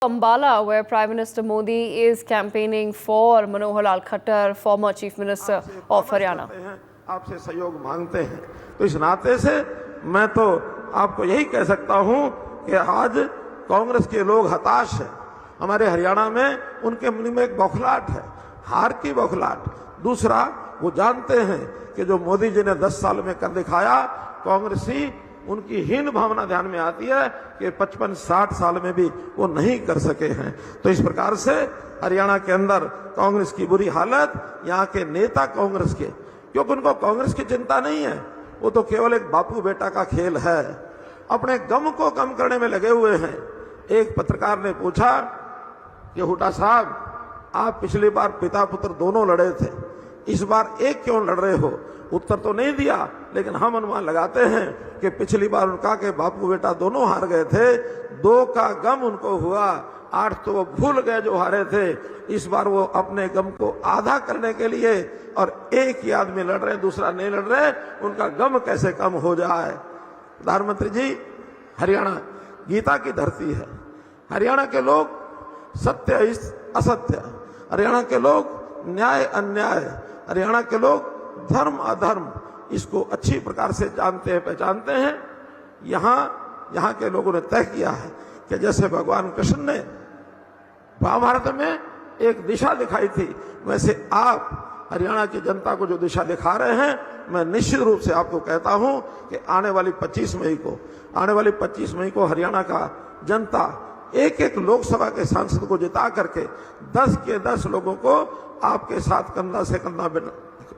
Ambala, where Prime Minister Modi is campaigning for Manohar Lal Khattar, former Chief Minister of Haryana. आपसे सहयोग मांगते हैं, तो इस नाते से मैं तो आपको यही कह सकता हूं कि आज कांग्रेस के लोग हताश हैं। हमारे हरियाणा में उनके मन में एक बौखलाहट है, हार की बौखलाहट। दूसरा, वो जानते हैं कि जो मोदी जी ने 10 साल में कर दिखाया, कांग्रेसी उनकी हीन भावना ध्यान में आती है कि 55-60 साल में भी वो नहीं कर सके हैं। तो इस प्रकार से हरियाणा के अंदर कांग्रेस की बुरी हालत, यहाँ के नेता कांग्रेस के, क्योंकि उनको कांग्रेस की चिंता नहीं है, वो तो केवल एक बापू बेटा का खेल है, अपने गम को कम करने में लगे हुए हैं। एक पत्रकार ने पूछा कि हुड्डा साहब, आप पिछली बार पिता पुत्र दोनों लड़े थे, इस बार एक क्यों लड़ रहे हो? उत्तर तो नहीं दिया, लेकिन हम अनुमान लगाते हैं कि पिछली बार उनका के बापू बेटा दोनों हार गए थे, 2 का गम उनको हुआ, 8 तो वो भूल गए जो हारे थे। इस बार वो अपने गम को आधा करने के लिए और एक ही आदमी लड़ रहे, दूसरा नहीं लड़ रहे, उनका गम कैसे कम हो जाए। प्रधानमंत्री जी, हरियाणा गीता की धरती है। हरियाणा के लोग सत्य असत्य, हरियाणा के लोग न्याय अन्याय, हरियाणा के लोग धर्म अधर्म, इसको अच्छी प्रकार से जानते हैं, पहचानते हैं। यहाँ के लोगों ने तय किया है कि जैसे भगवान कृष्ण ने महाभारत में एक दिशा दिखाई थी, वैसे आप हरियाणा की जनता को जो दिशा दिखा रहे हैं, मैं निश्चित रूप से आपको कहता हूं कि आने वाली 25 मई को हरियाणा का जनता एक लोकसभा के सांसद को जिता करके 10 के 10 लोगों को आपके साथ कंधा से कंधा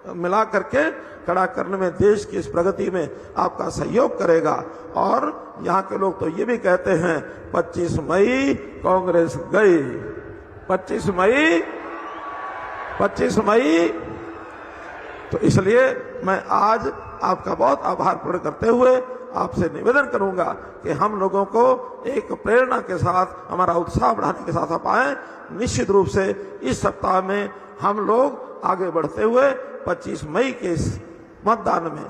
मिला करके खड़ा करने में, देश की इस प्रगति में आपका सहयोग करेगा। और यहाँ के लोग तो ये भी कहते हैं 25 मई कांग्रेस गई, 25 मई। तो इसलिए मैं आज आपका बहुत आभार प्रकट करते हुए आपसे निवेदन करूंगा कि हम लोगों को एक प्रेरणा के साथ, हमारा उत्साह बढ़ाने के साथ आप आए। निश्चित रूप से इस सप्ताह में हम लोग आगे बढ़ते हुए 25 मई के इस मतदान में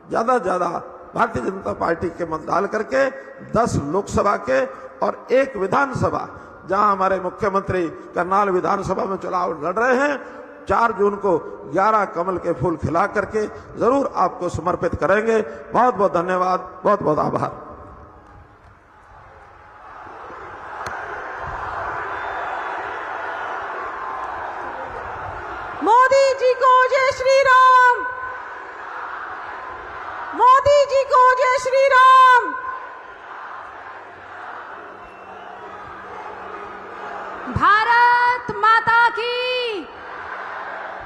ज्यादा से ज्यादा भारतीय जनता पार्टी के मत डाल करके 10 लोकसभा के और 1 विधानसभा, जहां हमारे मुख्यमंत्री करनाल विधानसभा में चुनाव लड़ रहे हैं, 4 जून को 11 कमल के फूल खिला करके जरूर आपको समर्पित करेंगे। बहुत बहुत धन्यवाद, बहुत बहुत आभार। मोदी जी को जय श्री राम, मोदी जी को जय श्री राम। भारत माता की,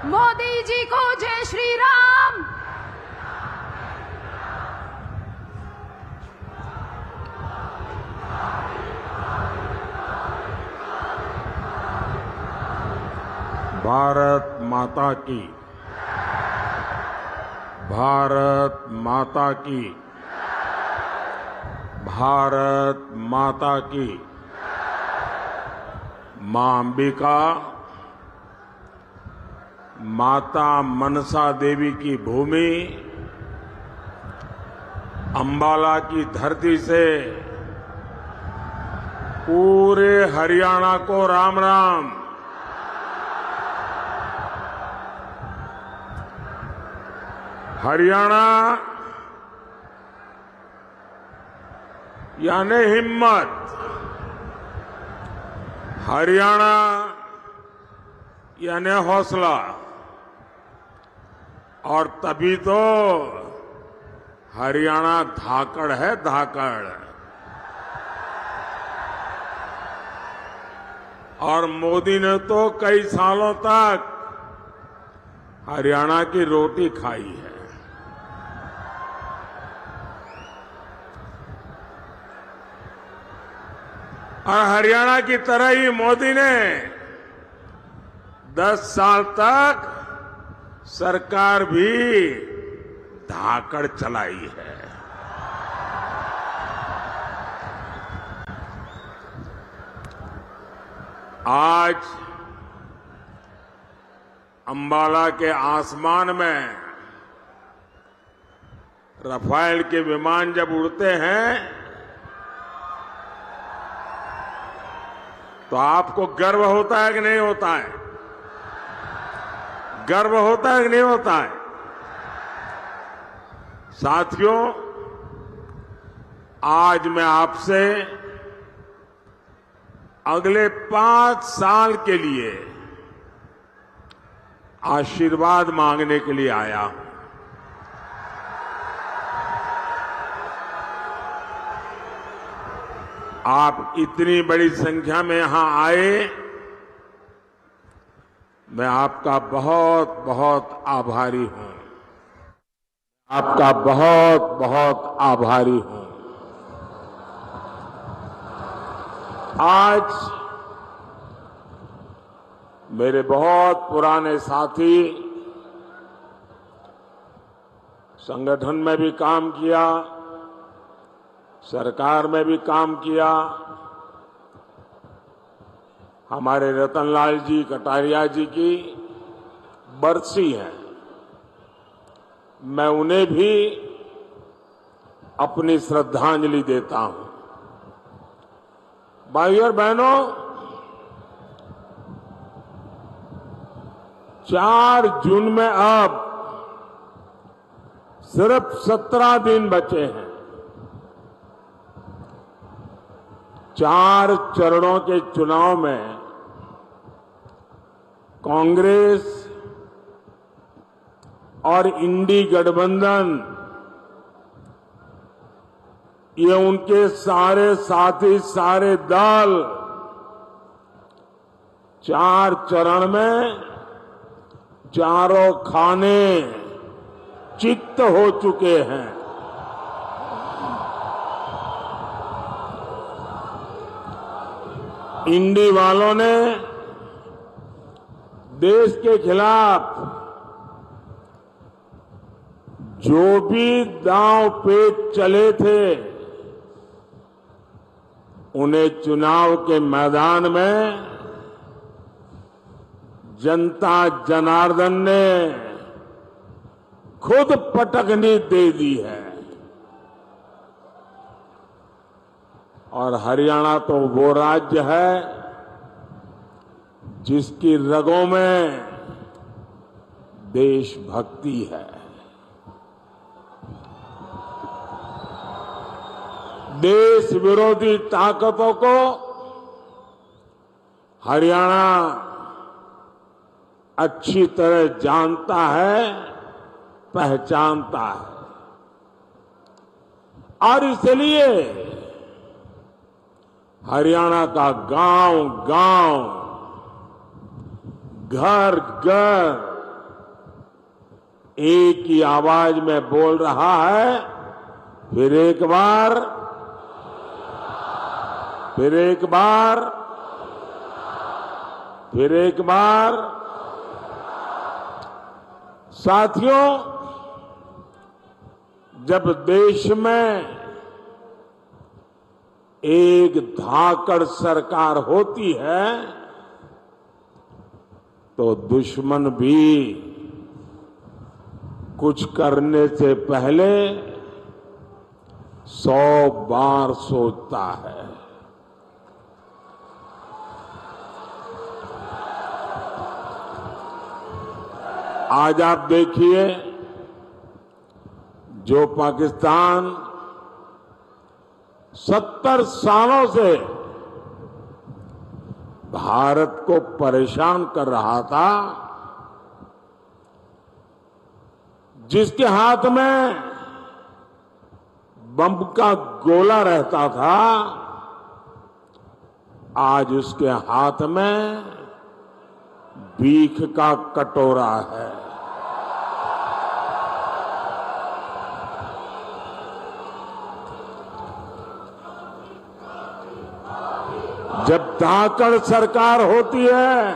मोदी जी को जय श्री राम। भारत माता की, भारत माता की, भारत माता की। मां अंबिका, माता मनसा देवी की भूमि, अंबाला की धरती से पूरे हरियाणा को राम राम। हरियाणा यानी हिम्मत, हरियाणा यानी हौसला, और तभी तो हरियाणा धाकड़ है, धाकड़। और मोदी ने तो कई सालों तक हरियाणा की रोटी खाई है। और हरियाणा की तरह ही मोदी ने 10 साल तक सरकार भी धाकड़ चलाई है। आज अंबाला के आसमान में रफाल के विमान जब उड़ते हैं तो आपको गर्व होता है कि नहीं होता है? गर्व होता है कि नहीं होता है? साथियों, आज मैं आपसे अगले 5 साल के लिए आशीर्वाद मांगने के लिए आया हूं। आप इतनी बड़ी संख्या में यहां आए, मैं आपका बहुत बहुत आभारी हूं। आपका बहुत बहुत आभारी हूं। आज मेरे बहुत पुराने साथी, संगठन में भी काम किया, सरकार में भी काम किया, हमारे रतनलाल जी कटारिया जी की बरसी है। मैं उन्हें भी अपनी श्रद्धांजलि देता हूं। भाइयों और बहनों, 4 जून में अब सिर्फ 17 दिन बचे हैं। 4 चरणों के चुनाव में कांग्रेस और इंडी गठबंधन, ये उनके सारे साथी, सारे दल 4 चरण में चारों खाने चित्त हो चुके हैं। इंडी वालों ने देश के खिलाफ जो भी दांव पेच चले थे, उन्हें चुनाव के मैदान में जनता जनार्दन ने खुद पटकनी दे दी है। और हरियाणा तो वो राज्य है जिसकी रगों में देशभक्ति है। देश विरोधी ताकतों को हरियाणा अच्छी तरह जानता है, पहचानता है। और इसलिए हरियाणा का गांव-गांव, घर-घर एक ही आवाज में बोल रहा है, फिर एक बार, फिर एक बार, फिर एक बार। साथियों, जब देश में एक धाकड़ सरकार होती है तो दुश्मन भी कुछ करने से पहले 100 बार सोचता है। आज आप देखिए, जो पाकिस्तान 70 सालों से भारत को परेशान कर रहा था, जिसके हाथ में बम का गोला रहता था, आज उसके हाथ में भीख का कटोरा है। जब धाकड़ सरकार होती है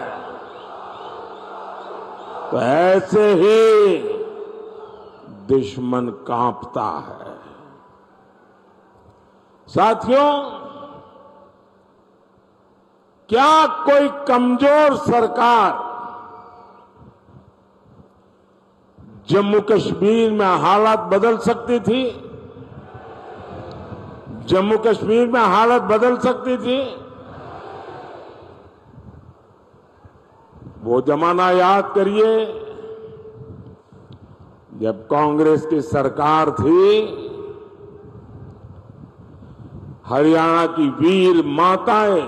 तो ऐसे ही दुश्मन कांपता है। साथियों, क्या कोई कमजोर सरकार जम्मू कश्मीर में हालात बदल सकती थी? जम्मू कश्मीर में हालत बदल सकती थी? वो जमाना याद करिए जब कांग्रेस की सरकार थी, हरियाणा की वीर माताएं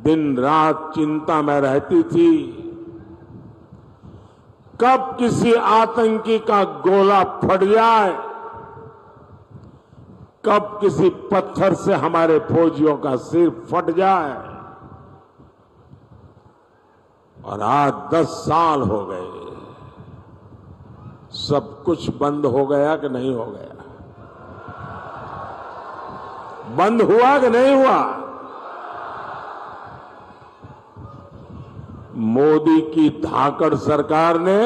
दिन रात चिंता में रहती थी, कब किसी आतंकी का गोला फट जाए, कब किसी पत्थर से हमारे फौजियों का सिर फट जाए। और आज 10 साल हो गए, सब कुछ बंद हो गया कि नहीं हो गया? बंद हुआ कि नहीं हुआ? मोदी की धाकड़ सरकार ने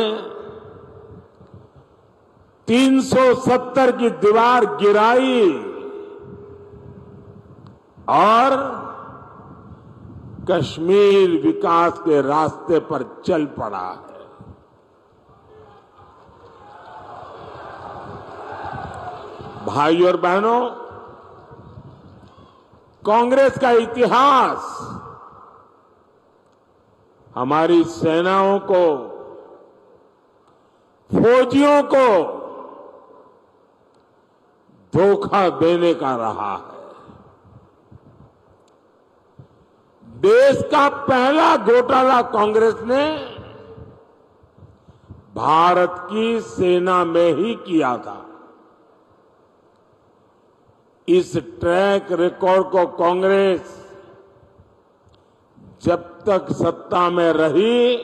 370 की दीवार गिराई और कश्मीर विकास के रास्ते पर चल पड़ा है। भाइयों और बहनों, कांग्रेस का इतिहास हमारी सेनाओं को, फौजियों को धोखा देने का रहा है। देश का पहला घोटाला कांग्रेस ने भारत की सेना में ही किया था। इस ट्रैक रिकॉर्ड को कांग्रेस जब तक सत्ता में रही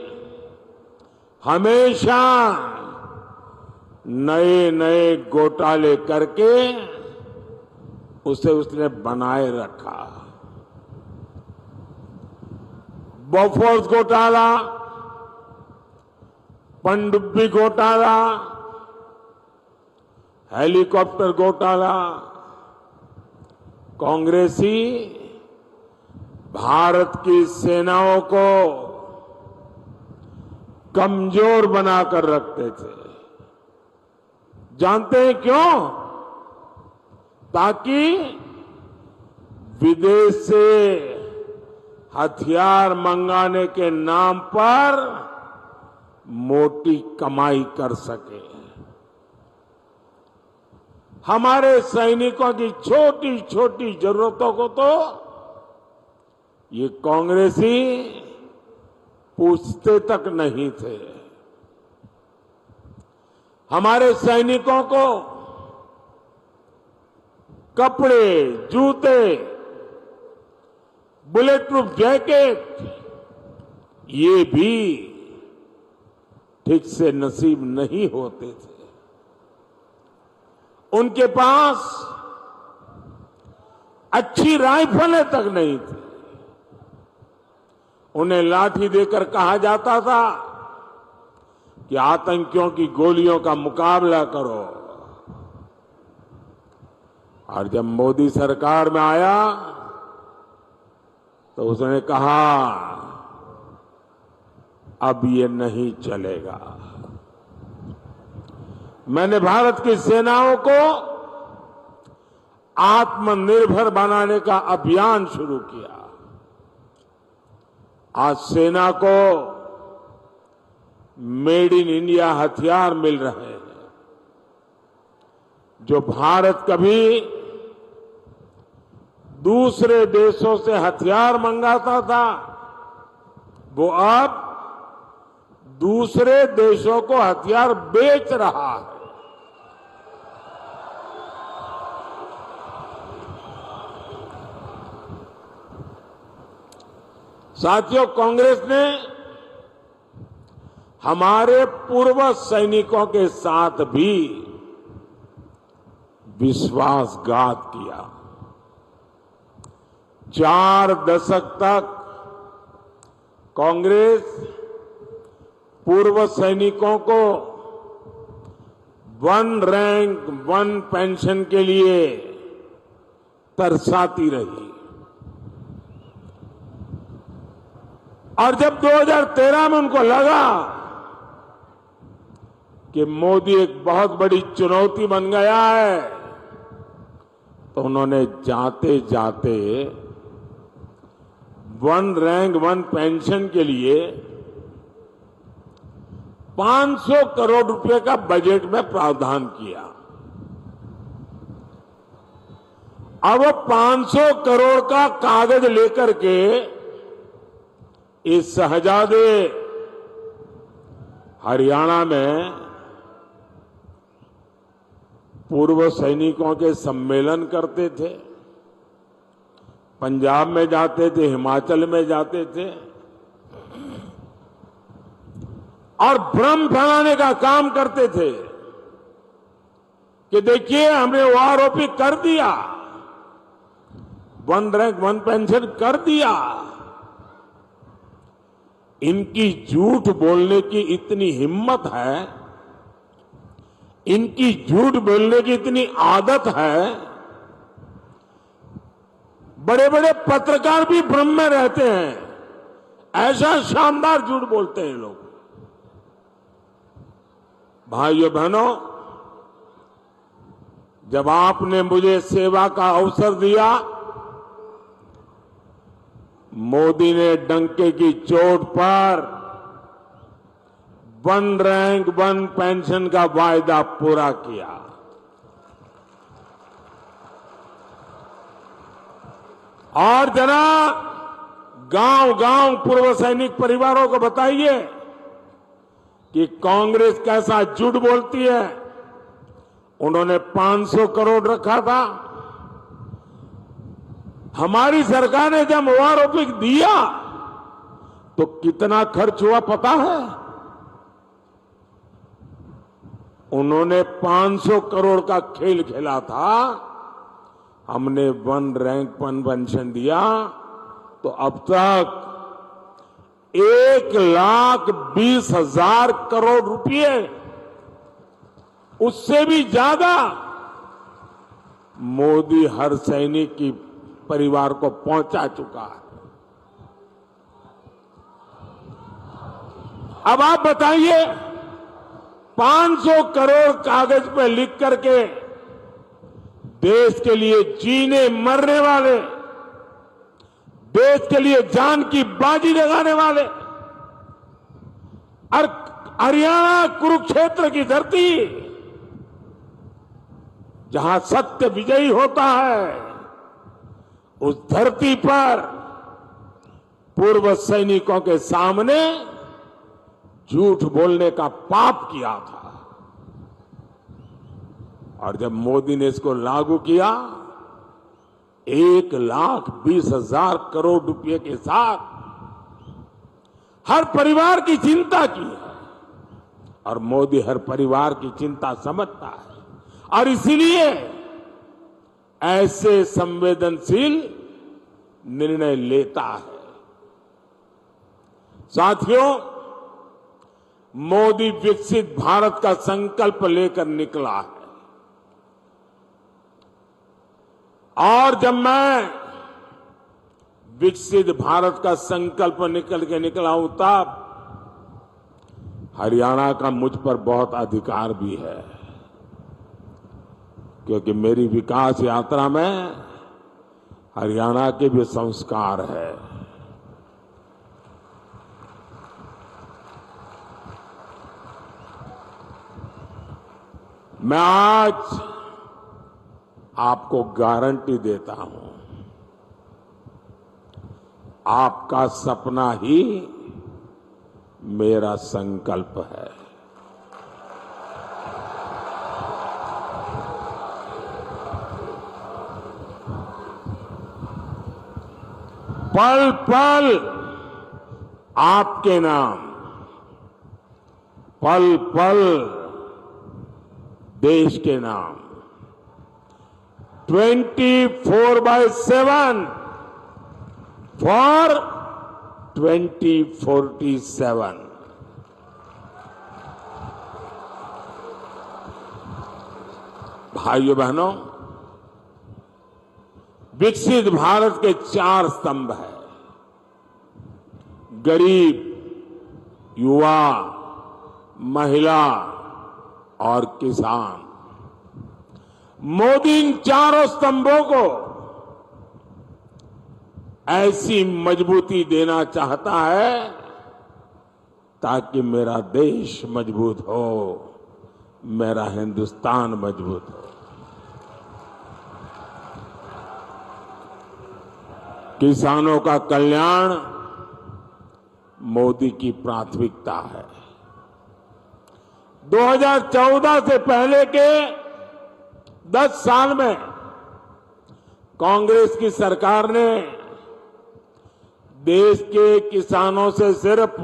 हमेशा नए नए घोटाले करके उसे उसने बनाए रखा। बोफोर्स घोटाला, पनडुब्बी घोटाला, हेलीकॉप्टर घोटाला, कांग्रेसी भारत की सेनाओं को कमजोर बनाकर रखते थे। जानते हैं क्यों? ताकि विदेश से हथियार मंगाने के नाम पर मोटी कमाई कर सके। हमारे सैनिकों की छोटी छोटी जरूरतों को तो ये कांग्रेसी पूछते तक नहीं थे। हमारे सैनिकों को कपड़े, जूते, बुलेट प्रूफ जैकेट ये भी ठीक से नसीब नहीं होते थे। उनके पास अच्छी राइफलें तक नहीं थी। उन्हें लाठी देकर कहा जाता था कि आतंकियों की गोलियों का मुकाबला करो। और जब मोदी सरकार में आया तो उसने कहा अब ये नहीं चलेगा। मैंने भारत की सेनाओं को आत्मनिर्भर बनाने का अभियान शुरू किया। आज सेना को मेड इन इंडिया हथियार मिल रहे हैं। जो भारत कभी दूसरे देशों से हथियार मंगाता था, वो अब दूसरे देशों को हथियार बेच रहा है। साथियों, कांग्रेस ने हमारे पूर्व सैनिकों के साथ भी विश्वासघात किया। 4 दशक तक कांग्रेस पूर्व सैनिकों को 1 रैंक 1 पेंशन के लिए तरसाती रही। और जब 2013 में उनको लगा कि मोदी एक बहुत बड़ी चुनौती बन गया है, तो उन्होंने जाते जाते वन रैंक वन पेंशन के लिए 500 करोड़ रुपए का बजट में प्रावधान किया। अब 500 करोड़ का कागज लेकर के इस शहजादे हरियाणा में पूर्व सैनिकों के सम्मेलन करते थे, पंजाब में जाते थे, हिमाचल में जाते थे और भ्रम फैलाने का काम करते थे कि देखिए हमने वो आरोपी कर दिया, वन रैंक वन पेंशन कर दिया। इनकी झूठ बोलने की इतनी हिम्मत है, इनकी झूठ बोलने की इतनी आदत है, बड़े बड़े पत्रकार भी भ्रम में रहते हैं, ऐसा शानदार झूठ बोलते हैं लोग। भाइयों बहनों, जब आपने मुझे सेवा का अवसर दिया, मोदी ने डंके की चोट पर वन रैंक वन पेंशन का वायदा पूरा किया। और जरा गांव-गांव पूर्व सैनिक परिवारों को बताइए कि कांग्रेस कैसा झूठ बोलती है। उन्होंने 500 करोड़ रखा था, हमारी सरकार ने जब ओआरओपी दिया तो कितना खर्च हुआ पता है? उन्होंने 500 करोड़ का खेल खेला था, हमने वन रैंक वन पेंशन दिया तो अब तक 1,20,000 करोड़ रुपए, उससे भी ज्यादा मोदी हर सैनिक की परिवार को पहुंचा चुका है। अब आप बताइए, 500 करोड़ कागज पे लिख करके देश के लिए जीने मरने वाले, देश के लिए जान की बाजी लगाने वाले, और हरियाणा कुरुक्षेत्र की धरती जहां सत्य विजयी होता है, उस धरती पर पूर्व सैनिकों के सामने झूठ बोलने का पाप किया था। और जब मोदी ने इसको लागू किया, 1,20,000 करोड़ रुपए के साथ हर परिवार की चिंता की है, और मोदी हर परिवार की चिंता समझता है, और इसीलिए ऐसे संवेदनशील निर्णय लेता है। साथियों, मोदी विकसित भारत का संकल्प लेकर निकला है, और जब मैं विकसित भारत का संकल्प निकला हूं, तब हरियाणा का मुझ पर बहुत अधिकार भी है, क्योंकि मेरी विकास यात्रा में हरियाणा के भी संस्कार है। मैं आज आपको गारंटी देता हूं, आपका सपना ही मेरा संकल्प है। पल पल आपके नाम, पल पल देश के नाम, 24/7 फॉर 2047। भाइयों बहनों, विकसित भारत के 4 स्तंभ हैं: गरीब, युवा, महिला और किसान। मोदी इन 4 स्तंभों को ऐसी मजबूती देना चाहता है ताकि मेरा देश मजबूत हो, मेरा हिंदुस्तान मजबूत हो। किसानों का कल्याण मोदी की प्राथमिकता है। 2014 से पहले के 10 साल में कांग्रेस की सरकार ने देश के किसानों से सिर्फ,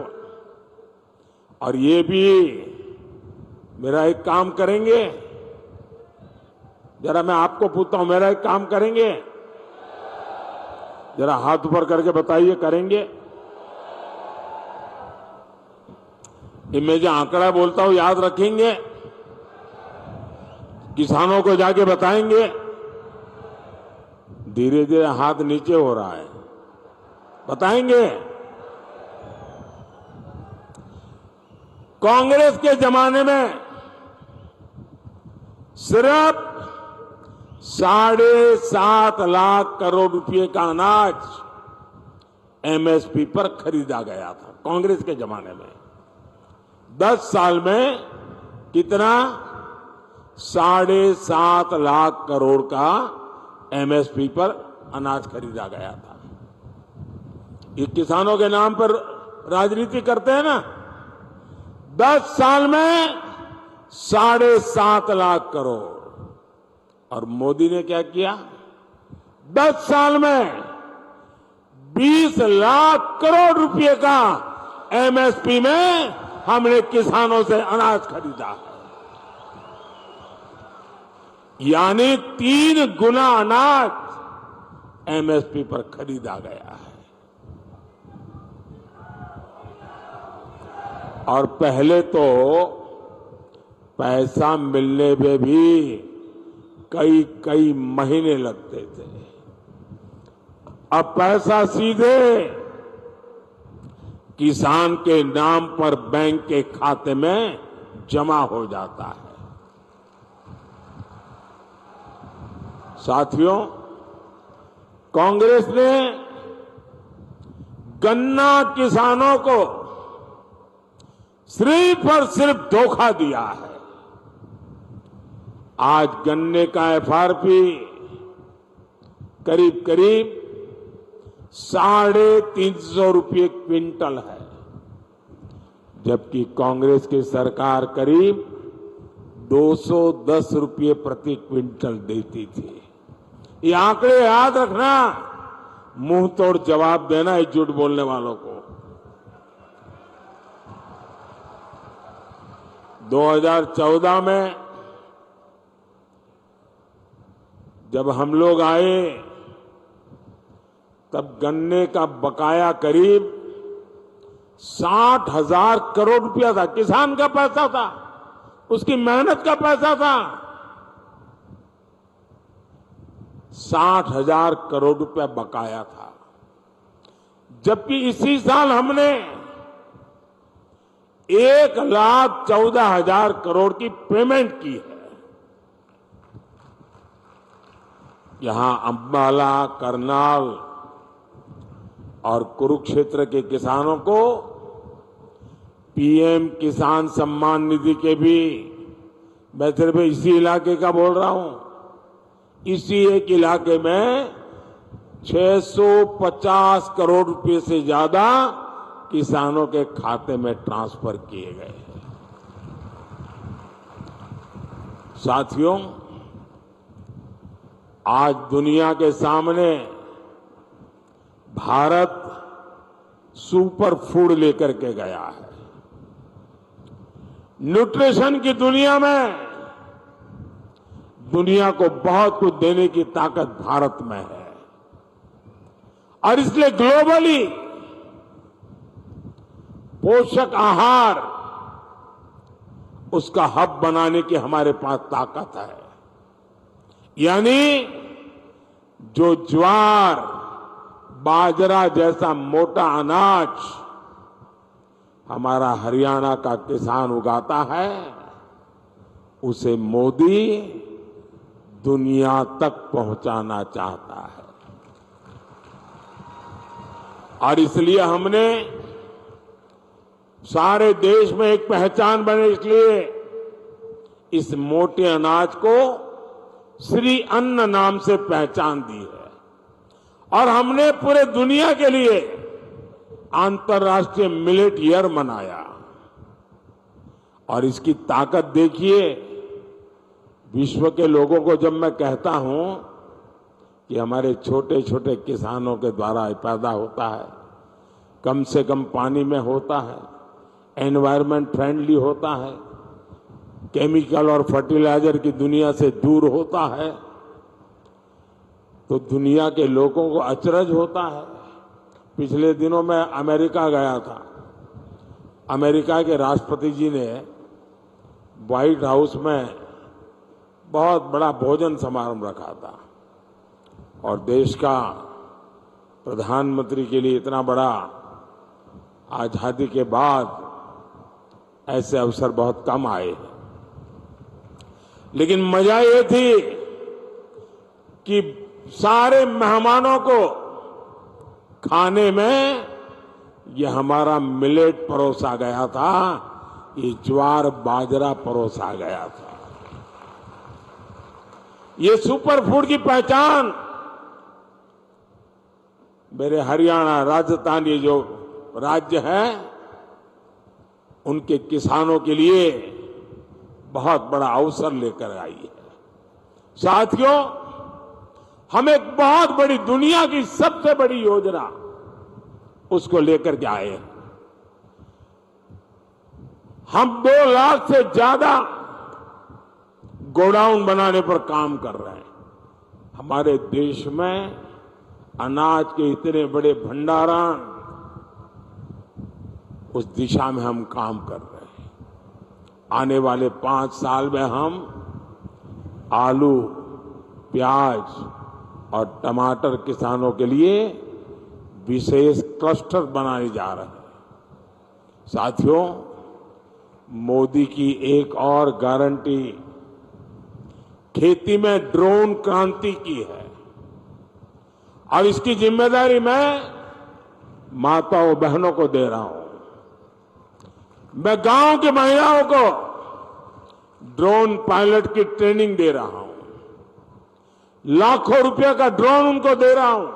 और ये भी मेरा एक काम करेंगे, जरा मैं आपको पूछता हूं, मेरा एक काम करेंगे? जरा हाथ ऊपर करके बताइए, करेंगे? ये मैं जो आंकड़ा बोलता हूं याद रखेंगे? किसानों को जाके बताएंगे? धीरे धीरे हाथ नीचे हो रहा है, बताएंगे? कांग्रेस के जमाने में सिर्फ 7.5 लाख करोड़ रुपए का अनाज एमएसपी पर खरीदा गया था कांग्रेस के जमाने में। 10 साल में कितना? 7.5 लाख करोड़ का एमएसपी पर अनाज खरीदा गया था। ये किसानों के नाम पर राजनीति करते हैं ना। 10 साल में 7.5 लाख करोड़। और मोदी ने क्या किया? 10 साल में 20 लाख करोड़ रुपए का एमएसपी में हमने किसानों से अनाज खरीदा है। यानी 3 गुना अनाज एमएसपी पर खरीदा गया है। और पहले तो पैसा मिलने में भी कई कई महीने लगते थे। अब पैसा सीधे किसान के नाम पर बैंक के खाते में जमा हो जाता है। साथियों, कांग्रेस ने गन्ना किसानों को सिर्फ और सिर्फ धोखा दिया है। आज गन्ने का एफआरपी करीब करीब 350 रुपये क्विंटल है, जबकि कांग्रेस की सरकार करीब 210 रुपये प्रति क्विंटल देती थी। ये आंकड़े याद रखना, मुंह तोड़ जवाब देना है झूठ बोलने वालों को। 2014 में जब हम लोग आए तब गन्ने का बकाया करीब 60,000 करोड़ रुपया था। किसान का पैसा था, उसकी मेहनत का पैसा था। 60,000 करोड़ रुपया बकाया था, जबकि इसी साल हमने 1,14,000 करोड़ की पेमेंट की है। यहां अंबाला, करनाल और कुरुक्षेत्र के किसानों को पीएम किसान सम्मान निधि के भी, मैं सिर्फ इसी इलाके का बोल रहा हूं, इसी एक इलाके में 650 करोड़ रुपए से ज्यादा किसानों के खाते में ट्रांसफर किए गए हैं। साथियों, आज दुनिया के सामने भारत सुपर फूड लेकर के गया है। न्यूट्रिशन की दुनिया में दुनिया को बहुत कुछ देने की ताकत भारत में है, और इसलिए ग्लोबली पोषक आहार उसका हब बनाने की हमारे पास ताकत है। यानी जो ज्वार, बाजरा जैसा मोटा अनाज हमारा हरियाणा का किसान उगाता है, उसे मोदी दुनिया तक पहुंचाना चाहता है। और इसलिए हमने सारे देश में एक पहचान बने, इसलिए इस मोटे अनाज को श्री अन्न नाम से पहचान दी है। और हमने पूरे दुनिया के लिए अंतर्राष्ट्रीय मिलेट ईयर मनाया। और इसकी ताकत देखिए, विश्व के लोगों को जब मैं कहता हूं कि हमारे छोटे छोटे किसानों के द्वारा पैदा होता है, कम से कम पानी में होता है, एनवायरमेंट फ्रेंडली होता है, केमिकल और फर्टिलाइजर की दुनिया से दूर होता है, तो दुनिया के लोगों को अचरज होता है। पिछले दिनों मैं अमेरिका गया था। अमेरिका के राष्ट्रपति जी ने व्हाइट हाउस में बहुत बड़ा भोजन समारोह रखा था और देश का प्रधानमंत्री के लिए इतना बड़ा आजादी के बाद ऐसे अवसर बहुत कम आए हैं। लेकिन मजा ये थी कि सारे मेहमानों को खाने में ये हमारा मिलेट परोसा गया था, ये ज्वार बाजरा परोसा गया था। ये सुपर फूड की पहचान मेरे हरियाणा, राजस्थान, ये जो राज्य है, उनके किसानों के लिए बहुत बड़ा अवसर लेकर आई है। साथियों, हम एक बहुत बड़ी, दुनिया की सबसे बड़ी योजना उसको लेकर के आए हैं। हम 2 लाख से ज्यादा गोडाउन बनाने पर काम कर रहे हैं। हमारे देश में अनाज के इतने बड़े भंडारण, उस दिशा में हम काम कर रहे हैं। आने वाले 5 साल में हम आलू, प्याज और टमाटर किसानों के लिए विशेष क्लस्टर बनाने जा रहे हैं। साथियों, मोदी की एक और गारंटी खेती में ड्रोन क्रांति की है और इसकी जिम्मेदारी मैं माताओं बहनों को दे रहा हूं। मैं गांव की महिलाओं को ड्रोन पायलट की ट्रेनिंग दे रहा हूं, लाखों रुपए का ड्रोन उनको दे रहा हूं।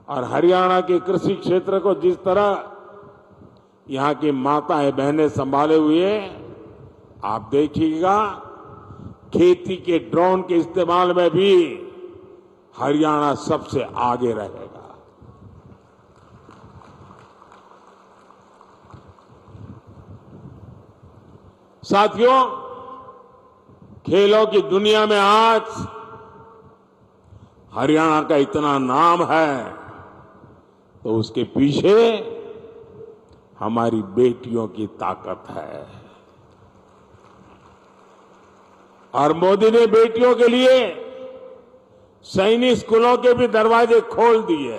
और हरियाणा के कृषि क्षेत्र को जिस तरह यहां की माताएं बहनें संभाले हुए, आप देखिएगा खेती के ड्रोन के इस्तेमाल में भी हरियाणा सबसे आगे रहेगा। साथियों, खेलों की दुनिया में आज हरियाणा का इतना नाम है, तो उसके पीछे हमारी बेटियों की ताकत है। और मोदी ने बेटियों के लिए सैनिक स्कूलों के भी दरवाजे खोल दिए।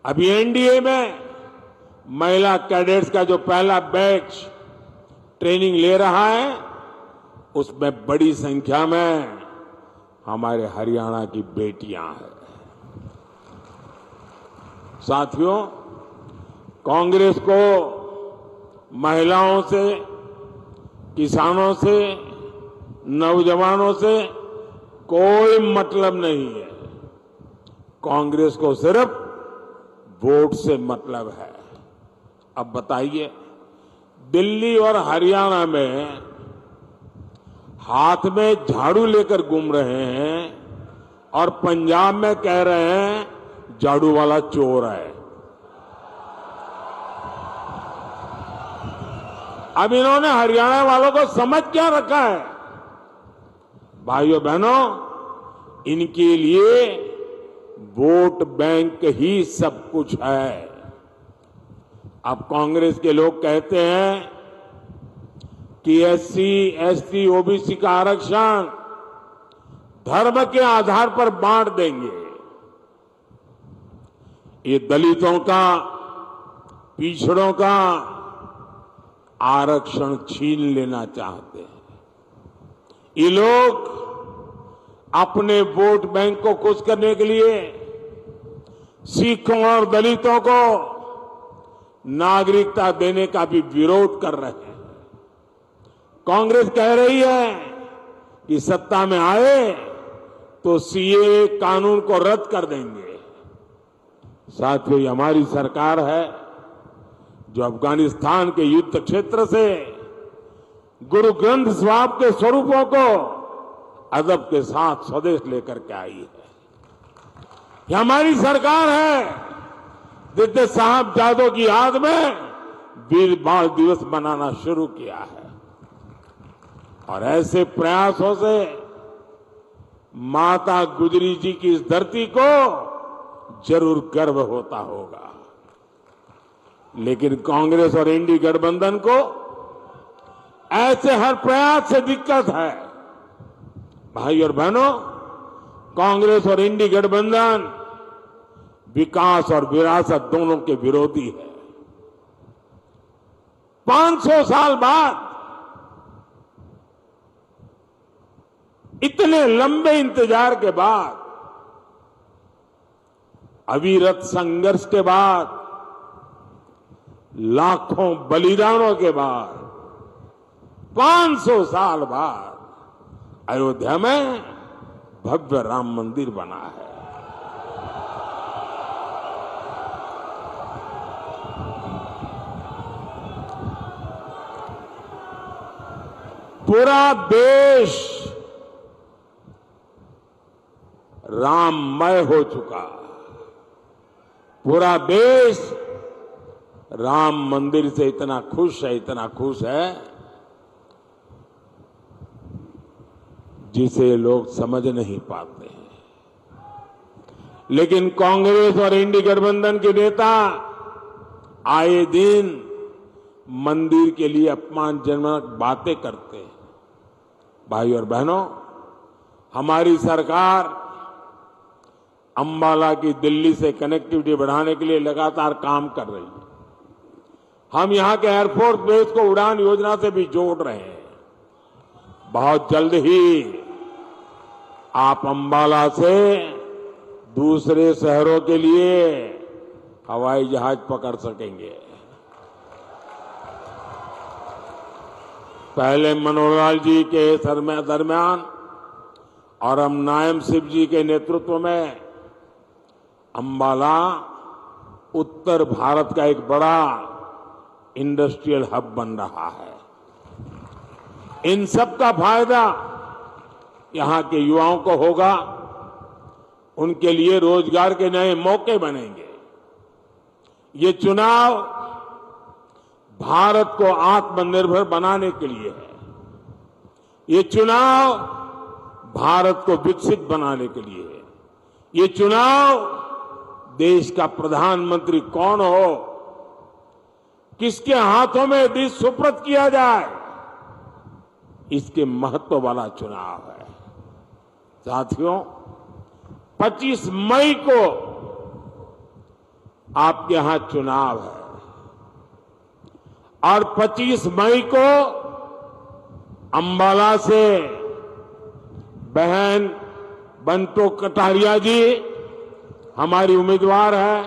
अभी एनडीए में महिला कैडेट्स का जो पहला बैच ट्रेनिंग ले रहा है, उसमें बड़ी संख्या में हमारे हरियाणा की बेटियां हैं। साथियों, कांग्रेस को महिलाओं से, किसानों से, नौजवानों से कोई मतलब नहीं है। कांग्रेस को सिर्फ वोट से मतलब है। अब बताइए, दिल्ली और हरियाणा में हाथ में झाड़ू लेकर घूम रहे हैं और पंजाब में कह रहे हैं झाड़ू वाला चोर है। अब इन्होंने हरियाणा वालों को समझ क्या रखा है? भाइयों बहनों, इनके लिए वोट बैंक ही सब कुछ है। अब कांग्रेस के लोग कहते हैं कि एससी, एसटी, ओबीसी का आरक्षण धर्म के आधार पर बांट देंगे। ये दलितों का, पिछड़ों का आरक्षण छीन लेना चाहते हैं। ये लोग अपने वोट बैंक को खुश करने के लिए सिखों और दलितों को नागरिकता देने का भी विरोध कर रहे हैं। कांग्रेस कह रही है कि सत्ता में आए तो सीए कानून को रद्द कर देंगे। साथियों, ये हमारी सरकार है जो अफगानिस्तान के युद्ध क्षेत्र से गुरु ग्रंथ साहब के स्वरूपों को अदब के साथ स्वदेश लेकर के आई है। ये हमारी सरकार है जिसने साहबजादों की याद में वीर बाल दिवस मनाना शुरू किया है। और ऐसे प्रयासों से माता गुजरी जी की इस धरती को जरूर गर्व होता होगा, लेकिन कांग्रेस और इंडी गठबंधन को ऐसे हर प्रयास से दिक्कत है। भाई और बहनों, कांग्रेस और इंडी गठबंधन विकास और विरासत दोनों के विरोधी है। 500 साल बाद, इतने लंबे इंतजार के बाद, अविरत संघर्ष के बाद, लाखों बलिदानों के बाद, 500 साल बाद अयोध्या में भव्य राम मंदिर बना है। पूरा देश राममय हो चुका। पूरा देश राम मंदिर से इतना खुश है जिसे लोग समझ नहीं पाते हैं। लेकिन कांग्रेस और इंडी गठबंधन के नेता आए दिन मंदिर के लिए अपमानजनक बातें करते हैं। भाई और बहनों, हमारी सरकार अंबाला की दिल्ली से कनेक्टिविटी बढ़ाने के लिए लगातार काम कर रही है। हम यहां के एयरफोर्स बेस को उड़ान योजना से भी जोड़ रहे हैं। बहुत जल्द ही आप अंबाला से दूसरे शहरों के लिए हवाई जहाज पकड़ सकेंगे। पहले मनोहर लाल जी के दरमियान और हम नायब सिंह जी के नेतृत्व में अंबाला उत्तर भारत का एक बड़ा इंडस्ट्रियल हब बन रहा है। इन सब का फायदा यहां के युवाओं को होगा, उनके लिए रोजगार के नए मौके बनेंगे। ये चुनाव भारत को आत्मनिर्भर बनाने के लिए है। ये चुनाव भारत को विकसित बनाने के लिए है। ये चुनाव देश का प्रधानमंत्री कौन हो, किसके हाथों में देश सुपुर्द किया जाए, इसके महत्व वाला चुनाव है। साथियों, 25 मई को आपके यहां चुनाव है और 25 मई को अंबाला से बहन बंटो कटारिया जी हमारी उम्मीदवार है,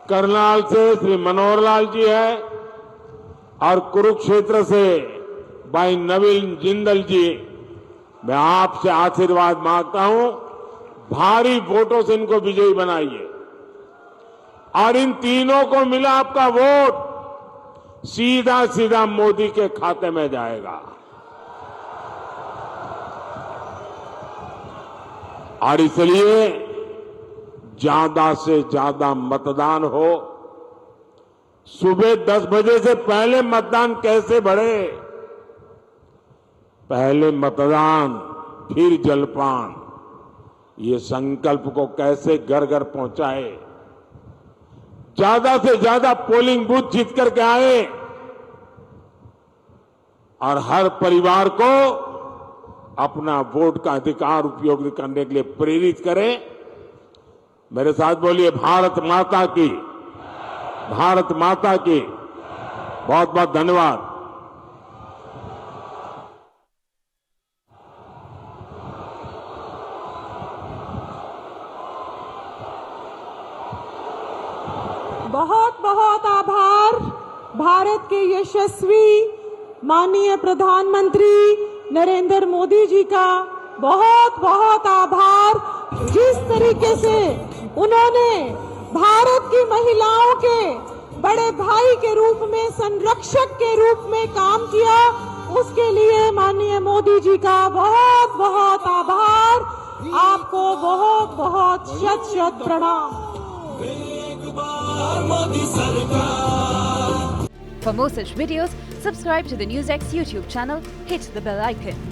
करनाल से श्री मनोहर लाल जी है और कुरुक्षेत्र से भाई नवीन जिंदल जी। मैं आपसे आशीर्वाद मांगता हूं, भारी वोटों से इनको विजयी बनाइए और इन तीनों को मिला आपका वोट सीधा सीधा मोदी के खाते में जाएगा। और इसलिए ज्यादा से ज्यादा मतदान हो। सुबह 10 बजे से पहले मतदान कैसे बढ़े? पहले मतदान फिर जलपान, ये संकल्प को कैसे घर घर पहुंचाए। ज्यादा से ज्यादा पोलिंग बूथ जीत करके आए और हर परिवार को अपना वोट का अधिकार उपयोग करने के लिए प्रेरित करें। मेरे साथ बोलिए, भारत माता की, भारत माता की। बहुत बहुत धन्यवाद। बहुत बहुत आभार भारत के यशस्वी माननीय प्रधानमंत्री नरेंद्र मोदी जी का बहुत बहुत आभार। जिस तरीके से उन्होंने भारत की महिलाओं के बड़े भाई के रूप में, संरक्षक के रूप में काम किया, उसके लिए माननीय मोदी जी का बहुत बहुत आभार। आपको बहुत बहुत शत शत प्रणाम। For more such videos, subscribe to the NewsX YouTube channel, hit the bell icon.